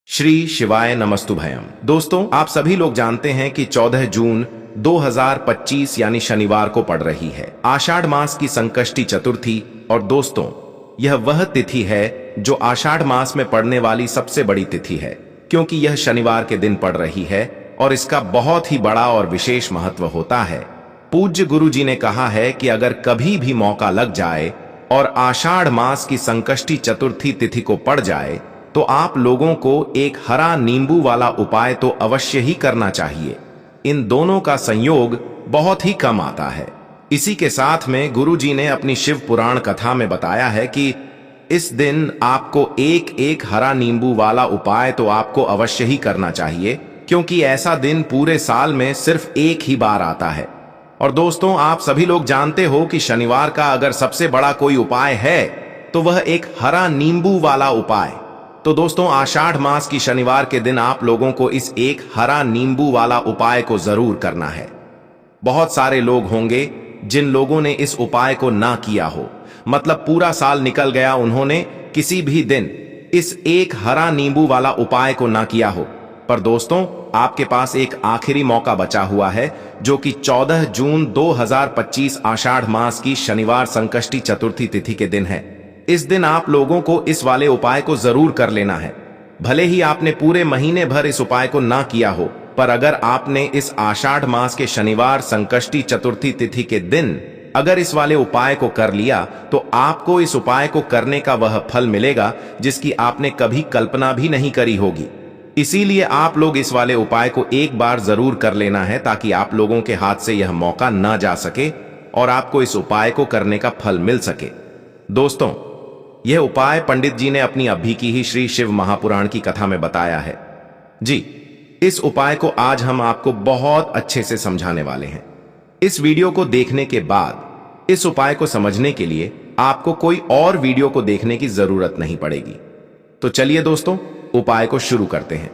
श्री शिवाय नमस्तुभयम। दोस्तों, आप सभी लोग जानते हैं कि 14 जून 2025 यानी शनिवार को पड़ रही है आषाढ़ मास की संकष्टी चतुर्थी। और दोस्तों, यह वह तिथि है जो आषाढ़ मास में पड़ने वाली सबसे बड़ी तिथि है, क्योंकि यह शनिवार के दिन पड़ रही है और इसका बहुत ही बड़ा और विशेष महत्व होता है। पूज्य गुरु जी ने कहा है कि अगर कभी भी मौका लग जाए और आषाढ़ मास की संकष्टी चतुर्थी तिथि को पड़ जाए तो आप लोगों को एक हरा नींबू वाला उपाय तो अवश्य ही करना चाहिए। इन दोनों का संयोग बहुत ही कम आता है। इसी के साथ में गुरु जी ने अपनी शिव पुराण कथा में बताया है कि इस दिन आपको एक हरा नींबू वाला उपाय तो आपको अवश्य ही करना चाहिए, क्योंकि ऐसा दिन पूरे साल में सिर्फ एक ही बार आता है। और दोस्तों, आप सभी लोग जानते हो कि शनिवार का अगर सबसे बड़ा कोई उपाय है तो वह एक हरा नींबू वाला उपाय। तो दोस्तों, आषाढ़ मास की शनिवार के दिन आप लोगों को इस एक हरा नींबू वाला उपाय को जरूर करना है। बहुत सारे लोग होंगे जिन लोगों ने इस उपाय को ना किया हो, मतलब पूरा साल निकल गया, उन्होंने किसी भी दिन इस एक हरा नींबू वाला उपाय को ना किया हो। पर दोस्तों, आपके पास एक आखिरी मौका बचा हुआ है, जो कि 14 जून 2025 आषाढ़ मास की शनिवार संकष्टी चतुर्थी तिथि के दिन है। इस दिन आप लोगों को इस वाले उपाय को जरूर कर लेना है। भले ही आपने पूरे महीने भर इस उपाय को ना किया हो, पर अगर आपने इस आषाढ़ मास के शनिवार संकष्टी चतुर्थी तिथि के दिन अगर इस वाले उपाय को कर लिया तो आपको इस उपाय को करने का वह फल मिलेगा जिसकी आपने कभी कल्पना भी नहीं करी होगी। इसीलिए आप लोग इस वाले उपाय को एक बार जरूर कर लेना है, ताकि आप लोगों के हाथ से यह मौका ना जा सके और आपको इस उपाय को करने का फल मिल सके। दोस्तों, यह उपाय पंडित जी ने अपनी अभी की ही श्री शिव महापुराण की कथा में बताया है। जी, इस उपाय को आज हम आपको बहुत अच्छे से समझाने वाले हैं। इस वीडियो को देखने के बाद इस उपाय को समझने के लिए आपको कोई और वीडियो को देखने की जरूरत नहीं पड़ेगी। तो चलिए दोस्तों, उपाय को शुरू करते हैं।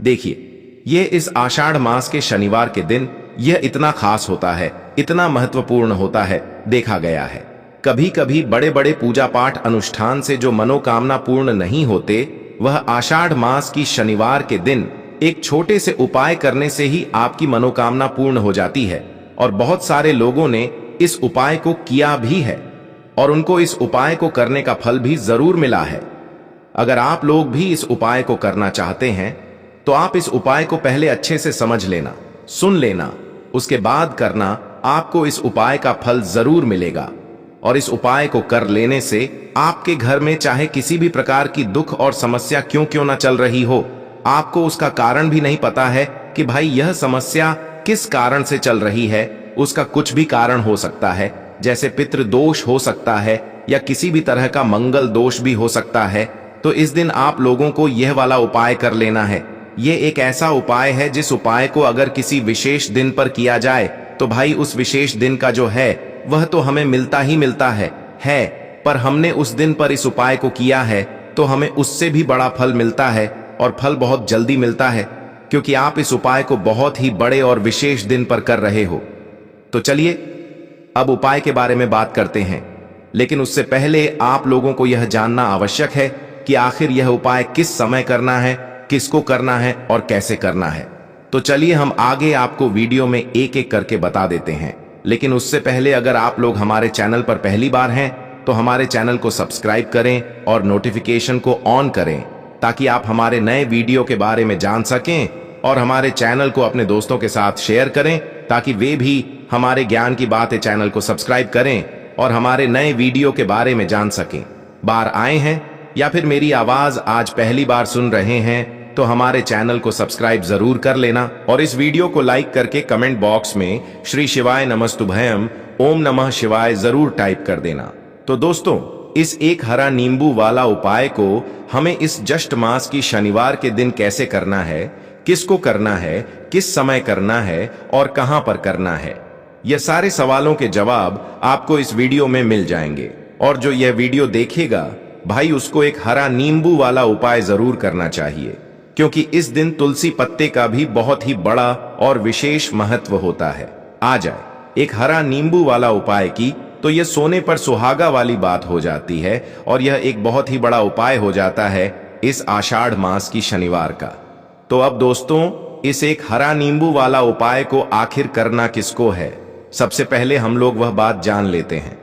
देखिए, यह इस आषाढ़ मास के शनिवार के दिन यह इतना खास होता है, इतना महत्वपूर्ण होता है। देखा गया है कभी कभी बड़े बड़े पूजा पाठ अनुष्ठान से जो मनोकामना पूर्ण नहीं होते, वह आषाढ़ मास की शनिवार के दिन एक छोटे से उपाय करने से ही आपकी मनोकामना पूर्ण हो जाती है। और बहुत सारे लोगों ने इस उपाय को किया भी है और उनको इस उपाय को करने का फल भी जरूर मिला है। अगर आप लोग भी इस उपाय को करना चाहते हैं तो आप इस उपाय को पहले अच्छे से समझ लेना, सुन लेना, उसके बाद करना। आपको इस उपाय का फल जरूर मिलेगा। और इस उपाय को कर लेने से आपके घर में चाहे किसी भी प्रकार की दुख और समस्या क्यों ना चल रही हो, आपको उसका कारण भी नहीं पता है कि भाई यह समस्या किस कारण से चल रही है। उसका कुछ भी कारण हो सकता है, जैसे पितृदोष हो सकता है या किसी भी तरह का मंगल दोष भी हो सकता है। तो इस दिन आप लोगों को यह वाला उपाय कर लेना है। यह एक ऐसा उपाय है जिस उपाय को अगर किसी विशेष दिन पर किया जाए तो भाई उस विशेष दिन का जो है वह तो हमें मिलता ही मिलता है। पर हमने उस दिन पर इस उपाय को किया है तो हमें उससे भी बड़ा फल मिलता है, और फल बहुत जल्दी मिलता है, क्योंकि आप इस उपाय को बहुत ही बड़े और विशेष दिन पर कर रहे हो। तो चलिए अब उपाय के बारे में बात करते हैं, लेकिन उससे पहले आप लोगों को यह जानना आवश्यक है कि आखिर यह उपाय किस समय करना है, किसको करना है और कैसे करना है। तो चलिए हम आगे आपको वीडियो में एक एक करके बता देते हैं। लेकिन उससे पहले अगर आप लोग हमारे चैनल पर पहली बार हैं तो हमारे चैनल को सब्सक्राइब करें और नोटिफिकेशन को ऑन करें, ताकि आप हमारे नए वीडियो के बारे में जान सकें। और हमारे चैनल को अपने दोस्तों के साथ शेयर करें, ताकि वे भी हमारे ज्ञान की बातें चैनल को सब्सक्राइब करें और हमारे नए वीडियो के बारे में जान सकें। बार आए हैं या फिर मेरी आवाज आज पहली बार सुन रहे हैं तो हमारे चैनल को सब्सक्राइब जरूर कर लेना और इस वीडियो को लाइक करके कमेंट बॉक्स में श्री शिवाय नमस्तुभयम, ओम नमः शिवाय जरूर टाइप कर देना। तो दोस्तों, इस एक हरा नींबू वाला उपाय को हमें इस ज्येष्ठ मास की शनिवार के दिन कैसे करना है, किसको करना है, किस समय करना है और कहां पर करना है, यह सारे सवालों के जवाब आपको इस वीडियो में मिल जाएंगे। और जो यह वीडियो देखेगा भाई, उसको एक हरा नींबू वाला उपाय जरूर करना चाहिए, क्योंकि इस दिन तुलसी पत्ते का भी बहुत ही बड़ा और विशेष महत्व होता है। आ जाए एक हरा नींबू वाला उपाय की तो यह सोने पर सुहागा वाली बात हो जाती है और यह एक बहुत ही बड़ा उपाय हो जाता है इस आषाढ़ मास की शनिवार का। तो अब दोस्तों, इस एक हरा नींबू वाला उपाय को आखिर करना किसको है, सबसे पहले हम लोग वह बात जान लेते हैं।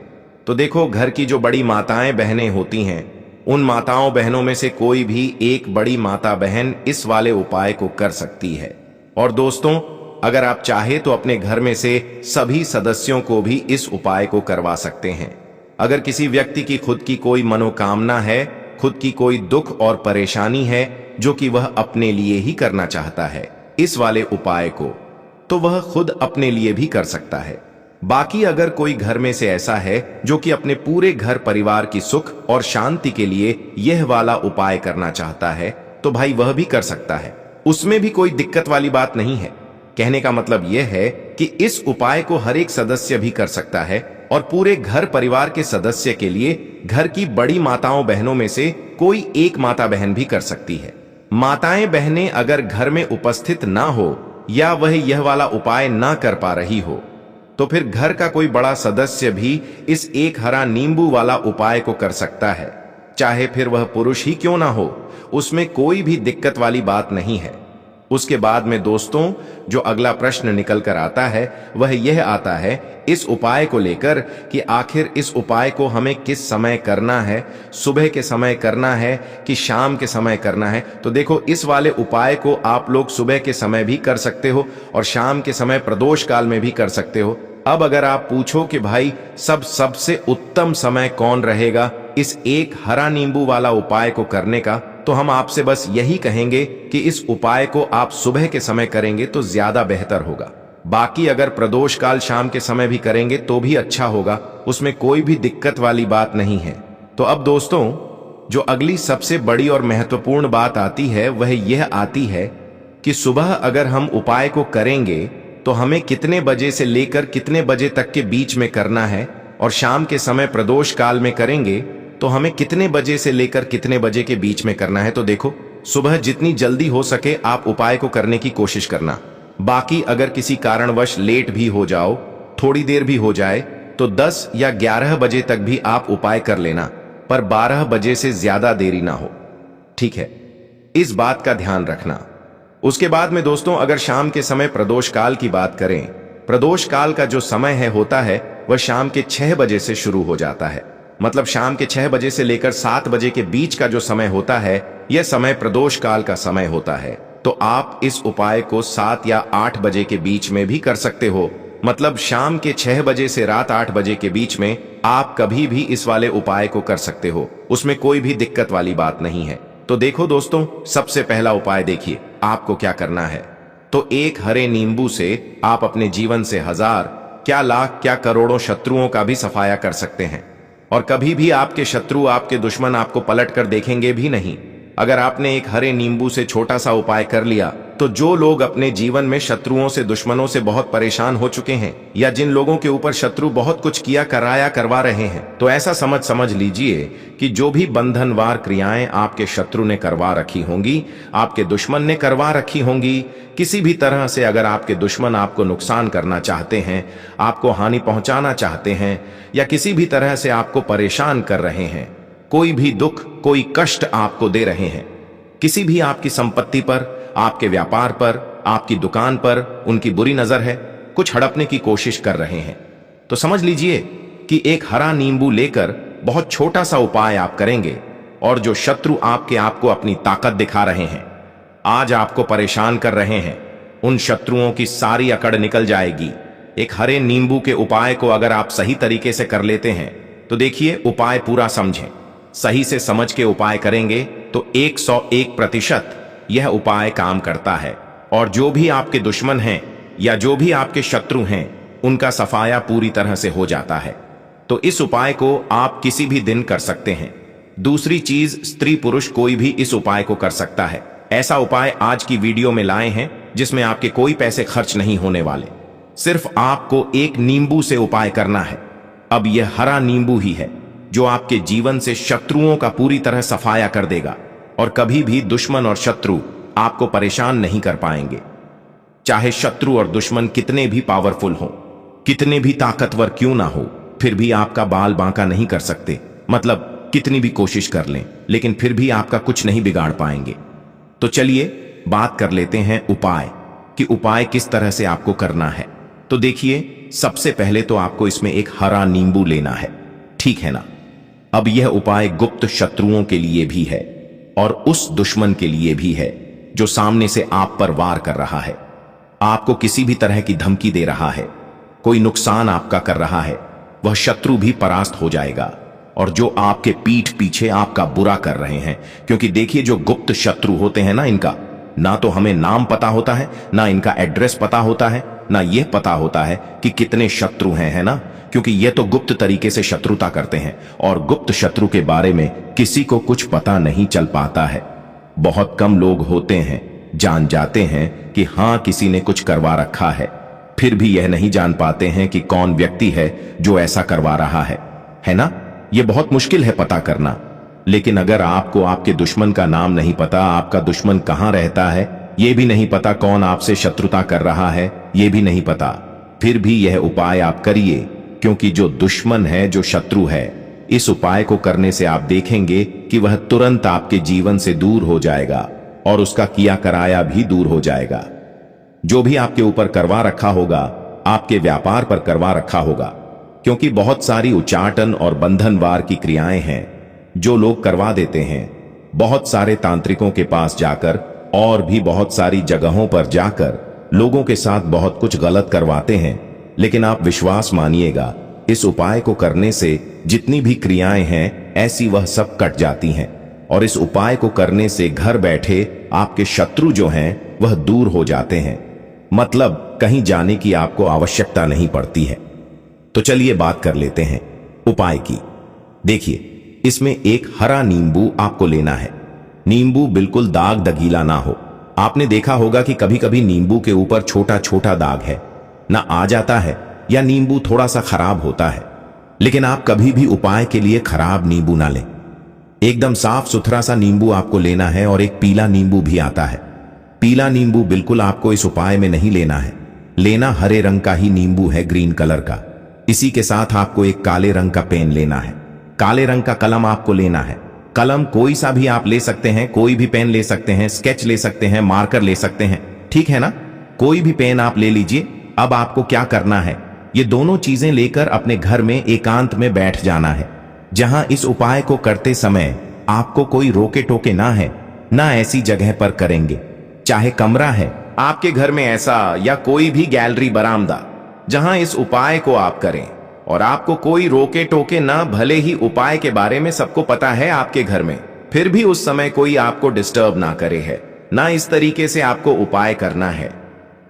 तो देखो, घर की जो बड़ी माताएं बहनें होती हैं, उन माताओं बहनों में से कोई भी एक बड़ी माता बहन इस वाले उपाय को कर सकती है। और दोस्तों, अगर आप चाहे तो अपने घर में से सभी सदस्यों को भी इस उपाय को करवा सकते हैं। अगर किसी व्यक्ति की खुद की कोई मनोकामना है, खुद की कोई दुख और परेशानी है जो कि वह अपने लिए ही करना चाहता है इस वाले उपाय को, तो वह खुद अपने लिए भी कर सकता है। बाकी अगर कोई घर में से ऐसा है जो कि अपने पूरे घर परिवार की सुख और शांति के लिए यह वाला उपाय करना चाहता है, तो भाई वह भी कर सकता है। उसमें भी कोई दिक्कत वाली बात नहीं है। कहने का मतलब यह है कि इस उपाय को हर एक सदस्य भी कर सकता है और पूरे घर परिवार के सदस्य के लिए घर की बड़ी माताओं बहनों में से कोई एक माता बहन भी कर सकती है। माताएं बहनें अगर घर में उपस्थित ना हो या वह यह वाला उपाय ना कर पा रही हो, तो फिर घर का कोई बड़ा सदस्य भी इस एक हरा नींबू वाला उपाय को कर सकता है, चाहे फिर वह पुरुष ही क्यों ना हो। उसमें कोई भी दिक्कत वाली बात नहीं है। उसके बाद में दोस्तों, जो अगला प्रश्न निकल कर आता है वह यह आता है इस उपाय को लेकर कि आखिर इस उपाय को हमें किस समय करना है, सुबह के समय करना है कि शाम के समय करना है। तो देखो, इस वाले उपाय को आप लोग सुबह के समय भी कर सकते हो और शाम के समय प्रदोष काल में भी कर सकते हो। अब अगर आप पूछो कि भाई सबसे उत्तम समय कौन रहेगा इस एक हरा नींबू वाला उपाय को करने का, तो हम आपसे बस यही कहेंगे कि इस उपाय को आप सुबह के समय करेंगे तो ज्यादा बेहतर होगा। बाकी अगर प्रदोष काल शाम के समय भी करेंगे तो भी अच्छा होगा, उसमें कोई भी दिक्कत वाली बात नहीं है। तो अब दोस्तों, जो अगली सबसे बड़ी और महत्वपूर्ण बात आती है वह यह आती है कि सुबह अगर हम उपाय को करेंगे तो हमें कितने बजे से लेकर कितने बजे तक के बीच में करना है, और शाम के समय प्रदोष काल में करेंगे तो हमें कितने बजे से लेकर कितने बजे के बीच में करना है। तो देखो, सुबह जितनी जल्दी हो सके आप उपाय को करने की कोशिश करना। बाकी अगर किसी कारणवश लेट भी हो जाओ, थोड़ी देर भी हो जाए, तो 10 या 11 बजे तक भी आप उपाय कर लेना, पर 12 बजे से ज्यादा देरी ना हो, ठीक है? इस बात का ध्यान रखना। उसके बाद में दोस्तों, अगर शाम के समय प्रदोष काल की बात करें, प्रदोष काल का जो समय होता है वह शाम के 6 बजे से शुरू हो जाता है। मतलब शाम के 6 बजे से लेकर 7 बजे के बीच का जो समय होता है, यह समय प्रदोष काल का समय होता है। तो आप इस उपाय को 7 या 8 बजे के बीच में भी कर सकते हो। मतलब शाम के 6 बजे से रात 8 बजे के बीच में आप कभी भी इस वाले उपाय को कर सकते हो, उसमें कोई भी दिक्कत वाली बात नहीं है। तो देखो दोस्तों, सबसे पहला उपाय देखिए आपको क्या करना है। तो एक हरे नींबू से आप अपने जीवन से 1000, क्या लाख, क्या करोड़ों शत्रुओं का भी सफाया कर सकते हैं। और कभी भी आपके शत्रु, आपके दुश्मन आपको पलट कर देखेंगे भी नहीं। अगर आपने एक हरे नींबू से छोटा सा उपाय कर लिया, तो जो लोग अपने जीवन में शत्रुओं से, दुश्मनों से बहुत परेशान हो चुके हैं, या जिन लोगों के ऊपर शत्रु बहुत कुछ किया कराया करवा रहे हैं, तो ऐसा समझ लीजिए कि जो भी बंधनवार क्रियाएं आपके शत्रु ने करवा रखी होंगी, आपके दुश्मन ने करवा रखी होंगी, किसी भी तरह से अगर आपके दुश्मन आपको नुकसान करना चाहते हैं, आपको हानि पहुंचाना चाहते हैं, या किसी भी तरह से आपको परेशान कर रहे हैं, कोई भी दुख, कोई कष्ट आपको दे रहे हैं, किसी भी आपकी संपत्ति पर, आपके व्यापार पर, आपकी दुकान पर उनकी बुरी नजर है, कुछ हड़पने की कोशिश कर रहे हैं, तो समझ लीजिए कि एक हरा नींबू लेकर बहुत छोटा सा उपाय आप करेंगे, और जो शत्रु आपको अपनी ताकत दिखा रहे हैं, आज आपको परेशान कर रहे हैं, उन शत्रुओं की सारी अकड़ निकल जाएगी। एक हरे नींबू के उपाय को अगर आप सही तरीके से कर लेते हैं, तो देखिए, उपाय पूरा समझें, सही से समझ के उपाय करेंगे तो 101% यह उपाय काम करता है। और जो भी आपके दुश्मन हैं या जो भी आपके शत्रु हैं, उनका सफाया पूरी तरह से हो जाता है। तो इस उपाय को आप किसी भी दिन कर सकते हैं। दूसरी चीज, स्त्री पुरुष कोई भी इस उपाय को कर सकता है। ऐसा उपाय आज की वीडियो में लाए हैं जिसमें आपके कोई पैसे खर्च नहीं होने वाले, सिर्फ आपको एक नींबू से उपाय करना है। अब यह हरा नींबू ही है जो आपके जीवन से शत्रुओं का पूरी तरह सफाया कर देगा, और कभी भी दुश्मन और शत्रु आपको परेशान नहीं कर पाएंगे। चाहे शत्रु और दुश्मन कितने भी पावरफुल हो, कितने भी ताकतवर क्यों ना हो, फिर भी आपका बाल बांका नहीं कर सकते। मतलब कितनी भी कोशिश कर लें, लेकिन फिर भी आपका कुछ नहीं बिगाड़ पाएंगे। तो चलिए बात कर लेते हैं उपाय, कि उपाय किस तरह से आपको करना है। तो देखिए, सबसे पहले तो आपको इसमें एक हरा नींबू लेना है, ठीक है ना। अब यह उपाय गुप्त शत्रुओं के लिए भी है और उस दुश्मन के लिए भी है जो सामने से आप पर वार कर रहा है, आपको किसी भी तरह की धमकी दे रहा है, कोई नुकसान आपका कर रहा है। वह शत्रु भी परास्त हो जाएगा, और जो आपके पीठ पीछे आपका बुरा कर रहे हैं, क्योंकि देखिए जो गुप्त शत्रु होते हैं ना, इनका ना तो हमें नाम पता होता है, ना इनका एड्रेस पता होता है, ना यह पता होता है कि कितने शत्रु हैं, है ना। क्योंकि ये तो गुप्त तरीके से शत्रुता करते हैं, और गुप्त शत्रु के बारे में किसी को कुछ पता नहीं चल पाता है। बहुत कम लोग होते हैं जान जाते हैं कि हां किसी ने कुछ करवा रखा है, फिर भी यह नहीं जान पाते हैं कि कौन व्यक्ति है जो ऐसा करवा रहा है ना। यह बहुत मुश्किल है पता करना। लेकिन अगर आपको आपके दुश्मन का नाम नहीं पता, आपका दुश्मन कहां रहता है, यह भी नहीं पता, कौन आपसे शत्रुता कर रहा है यह भी नहीं पता, फिर भी यह उपाय आप करिए, क्योंकि जो दुश्मन है, जो शत्रु है, इस उपाय को करने से आप देखेंगे कि वह तुरंत आपके जीवन से दूर हो जाएगा और उसका किया कराया भी दूर हो जाएगा। जो भी आपके ऊपर करवा रखा होगा, आपके व्यापार पर करवा रखा होगा, क्योंकि बहुत सारी उच्चाटन और बंधनवार की क्रियाएं हैं जो लोग करवा देते हैं। बहुत सारे तांत्रिकों के पास जाकर और भी बहुत सारी जगहों पर जाकर लोगों के साथ बहुत कुछ गलत करवाते हैं। लेकिन आप विश्वास मानिएगा, इस उपाय को करने से जितनी भी क्रियाएं हैं ऐसी वह सब कट जाती हैं, और इस उपाय को करने से घर बैठे आपके शत्रु जो हैं वह दूर हो जाते हैं। मतलब कहीं जाने की आपको आवश्यकता नहीं पड़ती है। तो चलिए बात कर लेते हैं उपाय की। देखिए, इसमें एक हरा नींबू आपको लेना है। नींबू बिल्कुल दाग दगीला ना हो। आपने देखा होगा कि कभी कभी नींबू के ऊपर छोटा छोटा दाग है ना, आ जाता है, या नींबू थोड़ा सा खराब होता है। लेकिन आप कभी भी उपाय के लिए खराब नींबू ना लें। एकदम साफ सुथरा सा नींबू आपको लेना है, और एक पीला नींबू भी आता है। पीला नींबू बिल्कुल आपको इस उपाय में नहीं लेना है। लेना हरे रंग का ही नींबू है, ग्रीन कलर का। इसी के साथ आपको एक काले रंग का पेन लेना है। काले रंग का कलम आपको लेना है। कलम कोई सा भी आप ले सकते हैं, कोई भी पेन ले सकते हैं, स्केच ले सकते हैं, मार्कर ले सकते हैं, ठीक है ना। कोई भी पेन आप ले लीजिए। अब आपको क्या करना है, ये दोनों चीजें लेकर अपने घर में एकांत में बैठ जाना है, जहां इस उपाय को करते समय आपको कोई रोके टोके ना है, ना ऐसी जगह पर करेंगे। चाहे कमरा है आपके घर में ऐसा, या कोई भी गैलरी बरामदा, जहां इस उपाय को आप करें, और आपको कोई रोके टोके ना। भले ही उपाय के बारे में सबको पता है आपके घर में, फिर भी उस समय कोई आपको डिस्टर्ब ना करे है ना। इस तरीके से आपको उपाय करना है।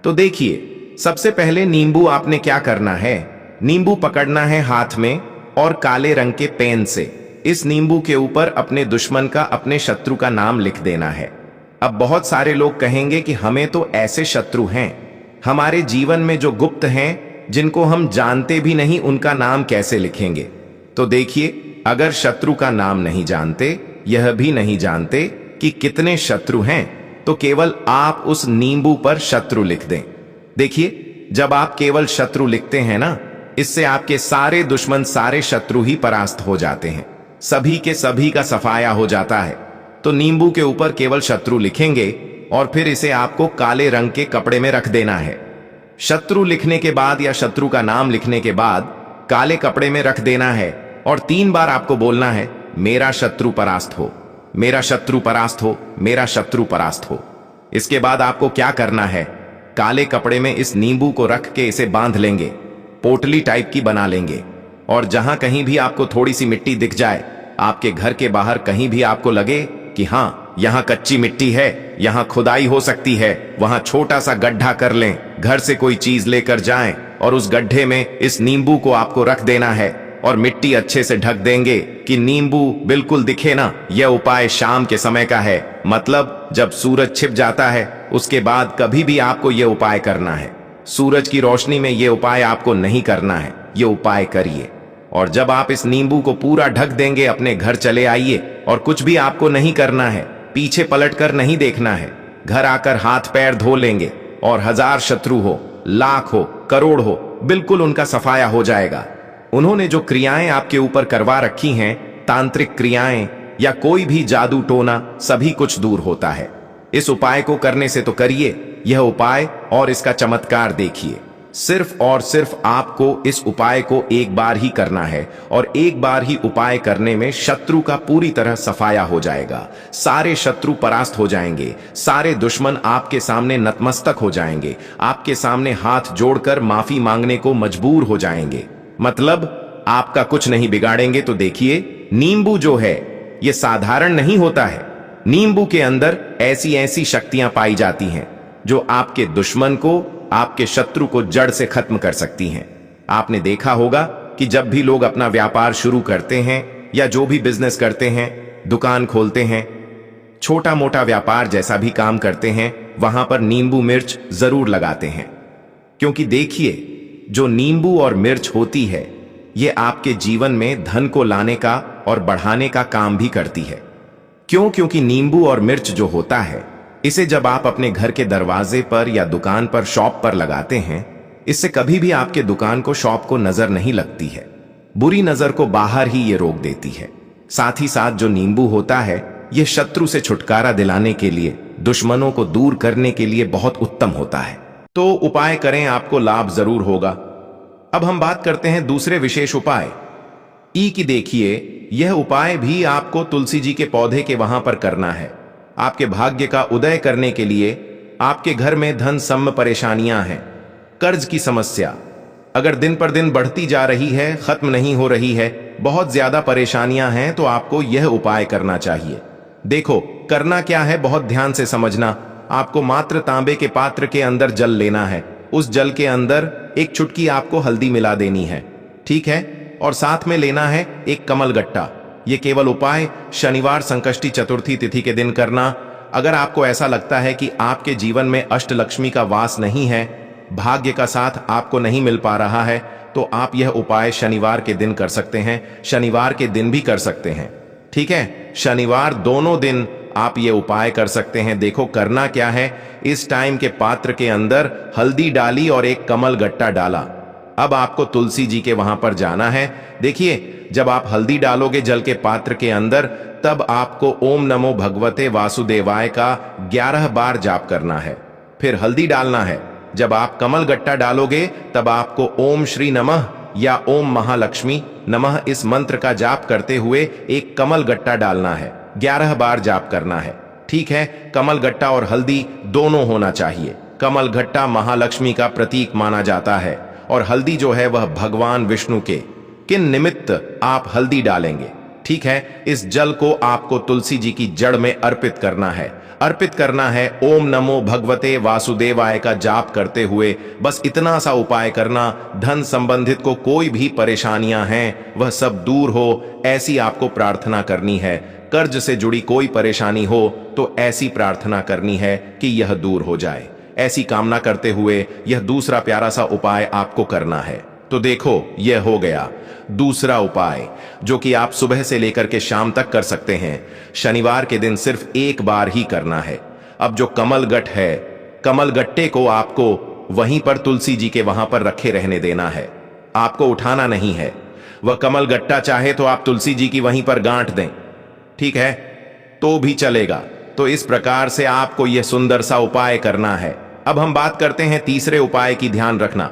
तो देखिए, सबसे पहले नींबू आपने क्या करना है, नींबू पकड़ना है हाथ में, और काले रंग के पेन से इस नींबू के ऊपर अपने दुश्मन का, अपने शत्रु का नाम लिख देना है। अब बहुत सारे लोग कहेंगे कि हमें तो ऐसे शत्रु हैं हमारे जीवन में जो गुप्त हैं, जिनको हम जानते भी नहीं, उनका नाम कैसे लिखेंगे। तो देखिए, अगर शत्रु का नाम नहीं जानते, यह भी नहीं जानते कि कितने शत्रु हैं, तो केवल आप उस नींबू पर शत्रु लिख दें। देखिए, जब आप केवल शत्रु लिखते हैं ना, इससे आपके सारे दुश्मन, सारे शत्रु ही परास्त हो जाते हैं, सभी के सभी का सफाया हो जाता है। तो नींबू के ऊपर केवल शत्रु लिखेंगे, और फिर इसे आपको काले रंग के कपड़े में रख देना है। शत्रु लिखने के बाद, या शत्रु का नाम लिखने के बाद काले कपड़े में रख देना है, और 3 बार आपको बोलना है, मेरा शत्रु परास्त हो, मेरा शत्रु परास्त हो, मेरा शत्रु परास्त हो। इसके बाद आपको क्या करना है, काले कपड़े में इस नींबू को रख के इसे बांध लेंगे, पोटली टाइप की बना लेंगे, और जहां कहीं भी आपको थोड़ी सी मिट्टी दिख जाए, आपके घर के बाहर कहीं भी आपको लगे कि हां यहां कच्ची मिट्टी है, यहां खुदाई हो सकती है, वहां छोटा सा गड्ढा कर लें, घर से कोई चीज लेकर जाएं, और उस गड्ढे में इस नींबू को आपको रख देना है, और मिट्टी अच्छे से ढक देंगे कि नींबू बिल्कुल दिखे ना। यह उपाय शाम के समय का है, मतलब जब सूरज छिप जाता है उसके बाद कभी भी आपको यह उपाय करना है। सूरज की रोशनी में यह उपाय आपको नहीं करना है, यह उपाय करिए। और जब आप इस नींबू को पूरा ढक देंगे, अपने घर चले आइए, और कुछ भी आपको नहीं करना है, पीछे पलटकर नहीं देखना है। घर आकर हाथ पैर धो लेंगे, और 1000 शत्रु हो, लाख हो, करोड़ हो, बिल्कुल उनका सफाया हो जाएगा। उन्होंने जो क्रियाएं आपके ऊपर करवा रखी हैं, तांत्रिक क्रियाएं या कोई भी जादू टोना सभी कुछ दूर होता है। इस उपाय को करने से तो करिए यह उपाय और इसका चमत्कार देखिए। सिर्फ और सिर्फ आपको इस उपाय को एक बार ही करना है और एक बार ही उपाय करने में शत्रु का पूरी तरह सफाया हो जाएगा। सारे शत्रु परास्त हो जाएंगे, सारे दुश्मन आपके सामने नतमस्तक हो जाएंगे, आपके सामने हाथ जोड़कर माफी मांगने को मजबूर हो जाएंगे। मतलब आपका कुछ नहीं बिगाड़ेंगे। तो देखिए, नींबू जो है यह साधारण नहीं होता है। नींबू के अंदर ऐसी ऐसी शक्तियां पाई जाती हैं जो आपके दुश्मन को, आपके शत्रु को जड़ से खत्म कर सकती हैं। आपने देखा होगा कि जब भी लोग अपना व्यापार शुरू करते हैं या जो भी बिजनेस करते हैं, दुकान खोलते हैं, छोटा मोटा व्यापार जैसा भी काम करते हैं, वहां पर नींबू मिर्च जरूर लगाते हैं। क्योंकि देखिए, जो नींबू और मिर्च होती है ये आपके जीवन में धन को लाने का और बढ़ाने का काम भी करती है। क्यों? क्योंकि नींबू और मिर्च जो होता है, इसे जब आप अपने घर के दरवाजे पर या दुकान पर, शॉप पर लगाते हैं, इससे कभी भी आपके दुकान को, शॉप को नजर नहीं लगती है। बुरी नजर को बाहर ही ये रोक देती है। साथ ही साथ जो नींबू होता है ये शत्रु से छुटकारा दिलाने के लिए, दुश्मनों को दूर करने के लिए बहुत उत्तम होता है। तो उपाय करें, आपको लाभ जरूर होगा। अब हम बात करते हैं दूसरे विशेष उपाय ई की। देखिए, यह उपाय भी आपको तुलसी जी के पौधे के वहां पर करना है। आपके भाग्य का उदय करने के लिए आपके घर में धन सम परेशानियां हैं, कर्ज की समस्या अगर दिन पर दिन बढ़ती जा रही है, खत्म नहीं हो रही है, बहुत ज्यादा परेशानियां हैं, तो आपको यह उपाय करना चाहिए। देखो, करना क्या है, बहुत ध्यान से समझना। आपको मात्र तांबे के पात्र के अंदर जल लेना है। उस जल के अंदर एक चुटकी आपको हल्दी मिला देनी है, ठीक है? और साथ में लेना है एक कमल गट्टा। ये केवल उपाय शनिवार संकष्टी चतुर्थी तिथि के दिन करना। अगर आपको ऐसा लगता है कि आपके जीवन में अष्टलक्ष्मी का वास नहीं है, भाग्य का साथ आपको नहीं मिल पा रहा है, तो आप यह उपाय शनिवार के दिन कर सकते हैं, शनिवार के दिन भी कर सकते हैं, ठीक है? शनिवार दोनों दिन आप ये उपाय कर सकते हैं। देखो, करना क्या है, इस टाइम के पात्र के अंदर हल्दी डाली और एक कमल गट्टा डाला। अब आपको तुलसी जी के वहां पर जाना है। देखिए, जब आप हल्दी डालोगे जल के पात्र के अंदर, तब आपको ओम नमो भगवते वासुदेवाय का 11 बार जाप करना है। फिर हल्दी डालना है। जब आप कमल गट्टा डालोगे तब आपको ओम श्री नमः या ओम महालक्ष्मी नमः इस मंत्र का जाप करते हुए एक कमल गट्टा डालना है। 11 बार जाप करना है, ठीक है? कमल गट्टा और हल्दी दोनों होना चाहिए। कमल गट्टा महालक्ष्मी का प्रतीक माना जाता है और हल्दी जो है वह भगवान विष्णु के। किन निमित्त आप हल्दी डालेंगे, ठीक है? इस जल को आपको तुलसी जी की जड़ में अर्पित करना है। अर्पित करना है ओम नमो भगवते वासुदेवाय का जाप करते हुए। बस इतना सा उपाय करना। धन संबंधित को कोई भी परेशानियां हैं वह सब दूर हो, ऐसी आपको प्रार्थना करनी है। कर्ज से जुड़ी कोई परेशानी हो तो ऐसी प्रार्थना करनी है कि यह दूर हो जाए। ऐसी कामना करते हुए यह दूसरा प्यारा सा उपाय आपको करना है। तो देखो, यह हो गया दूसरा उपाय, जो कि आप सुबह से लेकर के शाम तक कर सकते हैं। शनिवार के दिन सिर्फ एक बार ही करना है। अब जो कमल गट्ट है, कमल गट्टे को आपको वहीं पर तुलसी जी के वहां पर रखे रहने देना है, आपको उठाना नहीं है। वह कमल गट्टा चाहे तो आप तुलसी जी की वहीं पर गांठ दें, ठीक है? तो भी चलेगा। तो इस प्रकार से आपको यह सुंदर सा उपाय करना है। अब हम बात करते हैं तीसरे उपाय की। ध्यान रखना,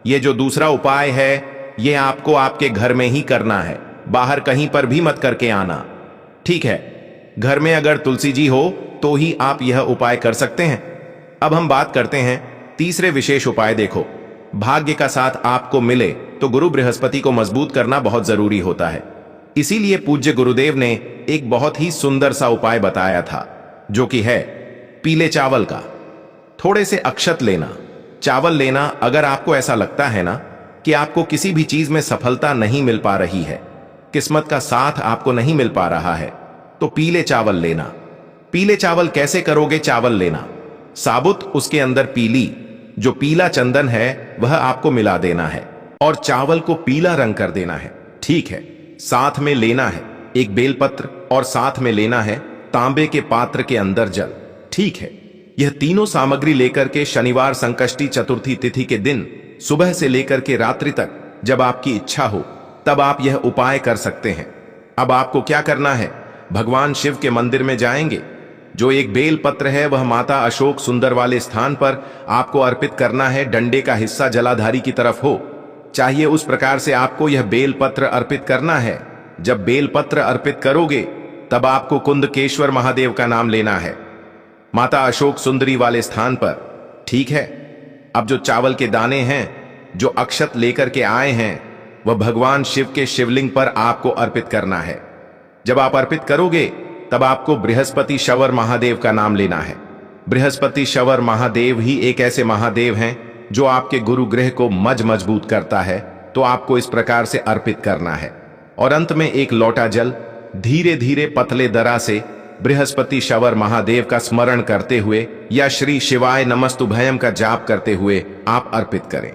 यह जो दूसरा उपाय है यह आपको आपके घर में ही करना है, बाहर कहीं पर भी मत करके आना, ठीक है? घर में अगर तुलसी जी हो तो ही आप यह उपाय कर सकते हैं। अब हम बात करते हैं तीसरे विशेष उपाय। देखो, भाग्य का साथ आपको मिले तो गुरु बृहस्पति को मजबूत करना बहुत जरूरी होता है। इसीलिए पूज्य गुरुदेव ने एक बहुत ही सुंदर सा उपाय बताया था, जो कि है पीले चावल का। थोड़े से अक्षत लेना, चावल लेना। अगर आपको ऐसा लगता है ना कि आपको किसी भी चीज में सफलता नहीं मिल पा रही है, किस्मत का साथ आपको नहीं मिल पा रहा है, तो पीले चावल लेना। पीले चावल कैसे करोगे? चावल लेना साबुत, उसके अंदर पीली, जो पीला चंदन है वह आपको मिला देना है और चावल को पीला रंग कर देना है, ठीक है? साथ में लेना है एक बेलपत्र और साथ में लेना है तांबे के पात्र के अंदर जल, ठीक है? यह तीनों सामग्री लेकर के शनिवार संकष्टी चतुर्थी तिथि के दिन सुबह से लेकर के रात्रि तक, जब आपकी इच्छा हो तब आप यह उपाय कर सकते हैं। अब आपको क्या करना है, भगवान शिव के मंदिर में जाएंगे। जो एक बेल पत्र है वह माता अशोक सुंदर वाले स्थान पर आपको अर्पित करना है। डंडे का हिस्सा जलाधारी की तरफ हो चाहिए, उस प्रकार से आपको यह बेल पत्र अर्पित करना है। जब बेल पत्र अर्पित करोगे तब आपको कुंदकेश्वर महादेव का नाम लेना है, माता अशोक सुंदरी वाले स्थान पर। ठीक है। अब जो चावल के दाने हैं जो अक्षत लेकर के आए हैं वह भगवान शिव के शिवलिंग पर आपको अर्पित करना है। जब आप अर्पित करोगे तब आपको बृहस्पति शवर महादेव का नाम लेना है। बृहस्पति शवर महादेव ही एक ऐसे महादेव हैं जो आपके गुरु ग्रह को मजबूत करता है, तो आपको इस प्रकार से अर्पित करना है। और अंत में एक लोटा जल धीरे धीरे पतले दरा से बृहस्पति शवर महादेव का स्मरण करते हुए या श्री शिवाय नमस्तुभयम का जाप करते हुए आप अर्पित करें।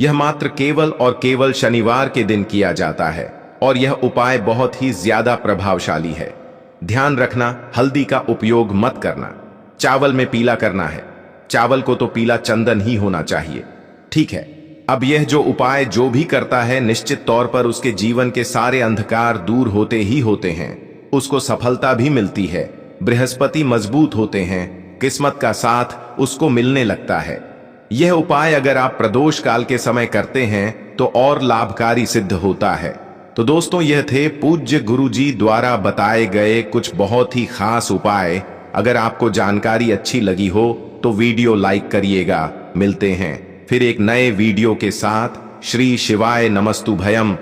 यह मात्र केवल और केवल शनिवार के दिन किया जाता है और यह उपाय बहुत ही ज्यादा प्रभावशाली है। ध्यान रखना, हल्दी का उपयोग मत करना। चावल में पीला करना है। चावल को तो पीला चंदन ही होना चाहिए। ठीक है। अब यह जो उपाय जो भी करता है निश्चित तौर पर उसके जीवन के सारे अंधकार दूर होते ही होते हैं, उसको सफलता भी मिलती है। बृहस्पति मजबूत होते हैं, किस्मत का साथ उसको मिलने लगता है। यह उपाय अगर आप प्रदोष काल के समय करते हैं तो और लाभकारी सिद्ध होता है। तो दोस्तों, यह थे पूज्य गुरुजी द्वारा बताए गए कुछ बहुत ही खास उपाय। अगर आपको जानकारी अच्छी लगी हो तो वीडियो लाइक करिएगा। मिलते हैं फिर एक नए वीडियो के साथ। श्री शिवाय नमस्तुभयम।